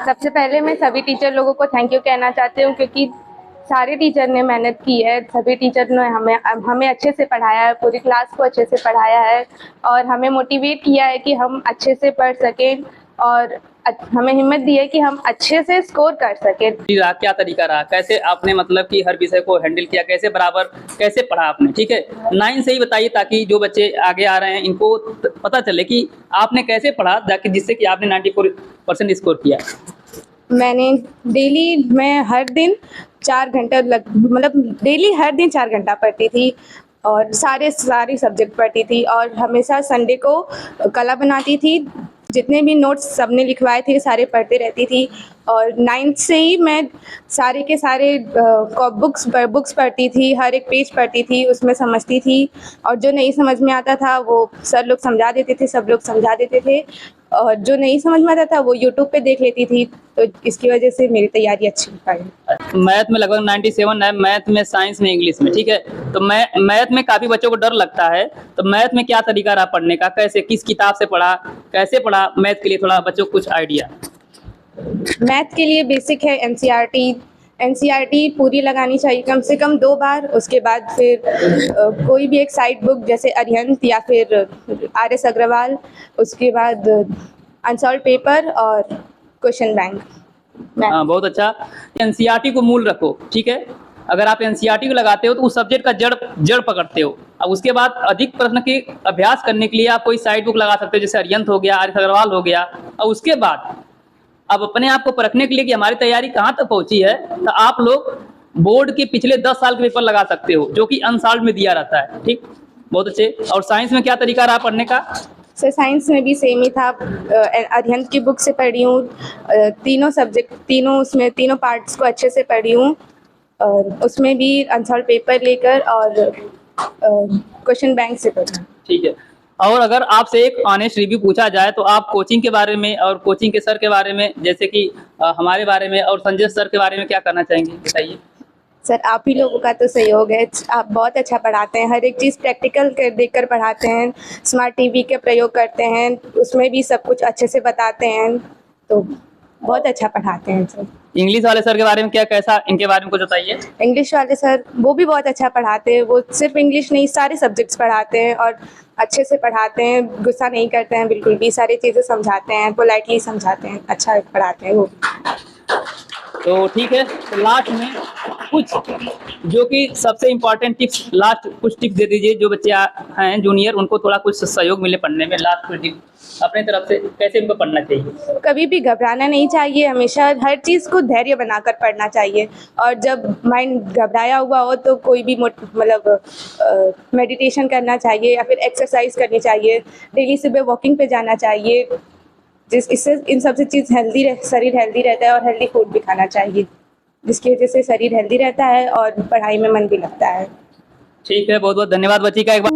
सबसे पहले मैं सभी टीचर लोगों को थैंक यू कहना चाहती हूँ, क्योंकि सारे टीचर ने मेहनत की है। सभी टीचर ने हमें अच्छे से पढ़ाया है, पूरी क्लास को अच्छे से पढ़ाया है और हमें मोटिवेट किया है कि हम अच्छे से पढ़ सकें और हमें हिम्मत दी है कि हम अच्छे से स्कोर कर सकें। क्या तरीका रहा, कैसे आपने मतलब कि हर विषय को हैंडल किया, कैसे बराबर कैसे पढ़ा आपने? ठीक है, 9 से ही बताइए ताकि जो बच्चे आगे आ रहे हैं इनको पता चले कि आपने कैसे पढ़ा ताकि जिससे कि आपने 94% स्कोर किया। मैं हर दिन 4 घंटा डेली हर दिन 4 घंटा पढ़ती थी और सारे सब्जेक्ट पढ़ती थी और हमेशा संडे को कला बनाती थी। जितने भी नोट्स सबने लिखवाए थे सारे पढ़ती रहती थी और 9th से ही मैं सारे के सारे बुक्स पढ़ती थी, हर एक पेज पढ़ती थी, उसमें समझती थी और जो नहीं समझ में आता था वो सर लोग समझा देते थे, सब लोग समझा देते थे और जो नहीं समझ में आता था वो यूट्यूब पे देख लेती थी। तो इसकी वजह से मेरी तैयारी अच्छी हो पाई। मैथ में लगभग 97 है, मैथ में, साइंस में, इंग्लिश में। ठीक है, तो मैथ में काफ़ी बच्चों को डर लगता है, तो मैथ में क्या तरीका रहा पढ़ने का, कैसे किस किताब से पढ़ा, कैसे पढ़ा मैथ के लिए, थोड़ा बच्चों को कुछ आइडिया। मैथ के लिए बेसिक है एनसीईआरटी पूरी लगानी चाहिए कम से कम 2 बार। उसके बाद फिर कोई भी एक साइड बुक जैसे अरिहंत या फिर आर.एस. अग्रवाल, उसके बाद अनसॉल्व पेपर और क्वेश्चन बैंक। हाँ, बहुत अच्छा। एनसीईआरटी को मूल रखो, ठीक है। अगर आप एनसीईआरटी को लगाते हो तो उस सब्जेक्ट का जड़ पकड़ते हो। अब उसके बाद अधिक प्रश्न के अभ्यास करने के लिए आप कोई साइड बुक लगा सकते हो, जैसे अरिहंत हो गया, आर.एस. अग्रवाल हो गया। और उसके बाद अब अपने आप को परखने के लिए कि हमारी तैयारी कहाँ तक पहुंची है, तो आप लोग बोर्ड के पिछले 10 साल के पेपर लगा सकते हो, जो कि अनसॉल्व में दिया रहता है। ठीक, बहुत अच्छे। और साइंस में क्या तरीका रहा पढ़ने का? सर साइंस में भी सेम ही था। अरिहंत की बुक से पढ़ी हूँ, तीनों पार्ट्स को अच्छे से पढ़ी हूँ और उसमें भी अनसॉल्व पेपर लेकर और क्वेश्चन बैंक से पढ़ा। ठीक है। और अगर आपसे एक ऑनेस्ट रिव्यू पूछा जाए तो आप कोचिंग के बारे में और कोचिंग के सर के बारे में, जैसे कि हमारे बारे में और संजय सर के बारे में क्या कहना चाहेंगे, बताइए। सर आप ही लोगों का तो सहयोग है, आप बहुत अच्छा पढ़ाते हैं, हर एक चीज़ प्रैक्टिकल देखकर पढ़ाते हैं, स्मार्ट टीवी के प्रयोग करते हैं, उसमें भी सब कुछ अच्छे से बताते हैं, तो बहुत अच्छा पढ़ाते हैं सर। इंग्लिश वाले सर के बारे में क्या, कैसा, इनके बारे में कुछ बताइए। इंग्लिश वाले सर वो भी बहुत अच्छा पढ़ाते हैं, वो सिर्फ इंग्लिश नहीं सारे सब्जेक्ट्स पढ़ाते हैं और अच्छे से पढ़ाते हैं, गुस्सा नहीं करते हैं बिल्कुल भी, सारी चीज़ें समझाते हैं, पोलाइटली समझाते हैं, अच्छा पढ़ाते हैं वो। तो ठीक है, तो लास्ट में कुछ जो कि सबसे इम्पोर्टेंट टिप्स, लास्ट कुछ टिप्स दे दीजिए, जो बच्चे हैं जूनियर उनको थोड़ा कुछ सहयोग मिले पढ़ने में। लास्ट कुछ टिप्स अपने तरफ से कैसे उनको पढ़ना चाहिए? कभी भी घबराना नहीं चाहिए, हमेशा हर चीज़ को धैर्य बनाकर पढ़ना चाहिए और जब माइंड घबराया हुआ हो तो कोई भी मेडिटेशन करना चाहिए या फिर एक्सरसाइज करनी चाहिए, डेली सुबह वॉकिंग पे जाना चाहिए, इससे इन सबसे चीज़ शरीर हेल्दी रहता है और हेल्दी फूड भी खाना चाहिए, जिसकी वजह से शरीर हेल्दी रहता है और पढ़ाई में मन भी लगता है। ठीक है, बहुत बहुत धन्यवाद बच्ची का एक बार।